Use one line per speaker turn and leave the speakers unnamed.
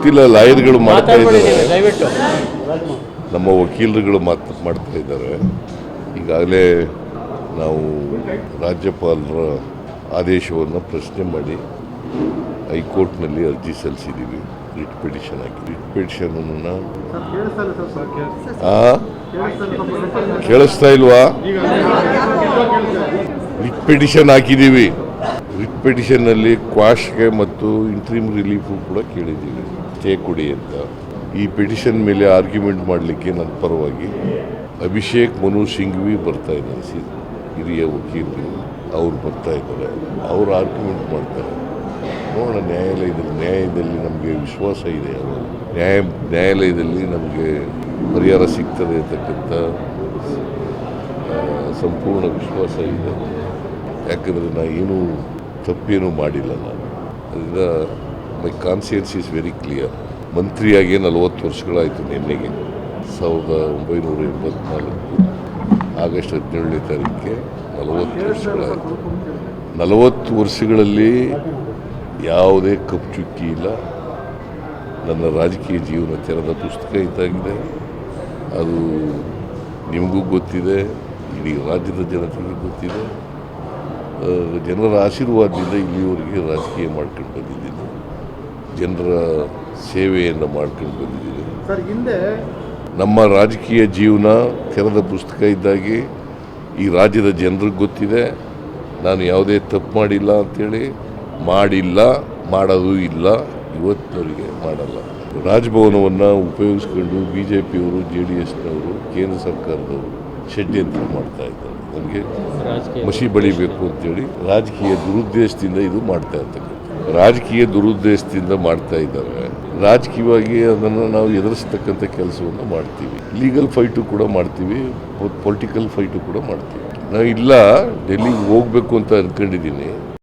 ಗೊತ್ತಿಲ್ಲ, ಲಾಯರ್ಗಳು ಮಾಡ್ತಾ ಇದ್ದಾರೆ, ನಮ್ಮ ವಕೀಲರುಗಳು ಮಾಡ್ತಾ ಇದ್ದಾರೆ. ಈಗಾಗಲೇ ನಾವು ರಾಜ್ಯಪಾಲರ ಆದೇಶವನ್ನು ಪ್ರಶ್ನೆ ಮಾಡಿ ಹೈಕೋರ್ಟ್ನಲ್ಲಿ ಅರ್ಜಿ ಸಲ್ಲಿಸಿದ್ದೀವಿ. ರಿಟ್ ಪಿಟಿಷನ್ ಹಾಕಿ ರಿಟ್ ಪಿಟಿಷನನ್ನು ಕೇಳಿಸ್ತಾ ಇಲ್ವಾ? ರಿಟ್ ಪಿಟಿಷನ್ ಹಾಕಿದ್ದೀವಿ. ರಿಟ್ ಪಿಟಿಷನ್ನಲ್ಲಿ ಕ್ವಾಶ್ಗೆ ಮತ್ತು ಇಂಟ್ರೀಮ್ ರಿಲೀಫು ಕೂಡ ಕೇಳಿದ್ದೀವಿ, ಸ್ಟೇ ಕೊಡಿ ಅಂತ. ಈ ಪಿಟಿಷನ್ ಮೇಲೆ ಆರ್ಗ್ಯುಮೆಂಟ್ ಮಾಡಲಿಕ್ಕೆ ನನ್ನ ಪರವಾಗಿ ಅಭಿಷೇಕ್ ಮನು ಸಿಂಘ್ವಿ ಬರ್ತಾ ಇದ್ದಾರೆ, ಹಿರಿಯ ವಕೀಲರು. ಅವ್ರು ಬರ್ತಾ ಇದ್ದಾರೆ, ಅವ್ರು ಆರ್ಗ್ಯುಮೆಂಟ್ ಮಾಡ್ತಾರೆ. ನೋಡೋಣ, ನ್ಯಾಯದಲ್ಲಿ ನಮಗೆ ವಿಶ್ವಾಸ ಇದೆ. ನ್ಯಾಯಾಲಯದಲ್ಲಿ ನಮಗೆ ಪರಿಹಾರ ಸಿಗ್ತದೆ ಅಂತಕ್ಕಂಥ ಸಂಪೂರ್ಣ ವಿಶ್ವಾಸ ಇದೆ. ಯಾಕಂದರೆ ನಾನು ತಪ್ಪೇನೂ ಮಾಡಿಲ್ಲ. ಅದರಿಂದ ಮೈ ಕಾನ್ಸಿಯನ್ಸ್ ಈಸ್ ವೆರಿ ಕ್ಲಿಯರ್. ಮಂತ್ರಿಯಾಗಿ 40 ವರ್ಷಗಳಾಯಿತು. ನಿನ್ನೆಗೆ 1984 ಆಗಸ್ಟ್ 17ನೇ ತಾರೀಕಿಗೆ 40 ವರ್ಷಗಳಾಯಿತು. 40 ವರ್ಷಗಳಲ್ಲಿ ಯಾವುದೇ ಕಪ್ಪು ಚುಕ್ಕಿ ಇಲ್ಲ. ನನ್ನ ರಾಜಕೀಯ ಜೀವನ ತೆರೆದ ಪುಸ್ತಕ ಇದ್ದಾಗಿದೆ. ಅದು ನಿಮಗೂ ಗೊತ್ತಿದೆ, ಇಡೀ ರಾಜ್ಯದ ಜನತೆಗೆ ಗೊತ್ತಿದೆ. ಜನರ ಆಶೀರ್ವಾದದಿಂದ ಇಲ್ಲಿಯವರೆಗೆ ರಾಜಕೀಯ ಮಾಡ್ಕೊಂಡು ಬಂದಿದ್ದೀನಿ, ಜನರ ಸೇವೆಯನ್ನು ಮಾಡ್ಕೊಂಡು ಬಂದಿದ್ದೀನಿ. ನಮ್ಮ ರಾಜಕೀಯ ಜೀವನ ತೆರೆದ ಪುಸ್ತಕ ಇದ್ದಾಗೆ ಈ ರಾಜ್ಯದ ಜನರಿಗೆ ಗೊತ್ತಿದೆ. ನಾನು ಯಾವುದೇ ತಪ್ಪು ಮಾಡಿಲ್ಲ ಅಂಥೇಳಿ, ಮಾಡಿಲ್ಲ, ಮಾಡೋದು ಇಲ್ಲ, ಇವತ್ತಿನವರಿಗೆ ಮಾಡಲ್ಲ. ರಾಜಭವನವನ್ನು ಉಪಯೋಗಿಸ್ಕೊಂಡು BJPಯವರು, JDSನವರು, ಕೇಂದ್ರ ಸರ್ಕಾರದವರು ಷಡ್ಯಂತ್ರ ಮಾಡ್ತಾ ಇದ್ದಾರೆ. ನಮಗೆ ಮಸಿ ಬಳಿಬೇಕು ಅಂತೇಳಿ ರಾಜಕೀಯ ದುರುದ್ದೇಶದಿಂದ ಇದು ಮಾಡ್ತಾ ಇರ್ತಕ್ಕಂಥ ರಾಜಕೀಯ ದುರುದ್ದೇಶದಿಂದ ಮಾಡ್ತಾ ಇದ್ದಾರೆ. ರಾಜಕೀಯವಾಗಿ ಅದನ್ನು ನಾವು ಎದುರಿಸ್ತಕ್ಕಂಥ ಕೆಲಸವನ್ನು ಮಾಡ್ತೀವಿ. ಲೀಗಲ್ ಫೈಟು ಕೂಡ ಮಾಡ್ತೀವಿ, ಪೊಲಿಟಿಕಲ್ ಫೈಟು ಕೂಡ ಮಾಡ್ತೀವಿ. ನಾವು ಇಲ್ಲ ಡೆಲ್ಲಿಗೆ ಹೋಗಬೇಕು ಅಂತ ಅಂದ್ಕೊಂಡಿದ್ದೀನಿ.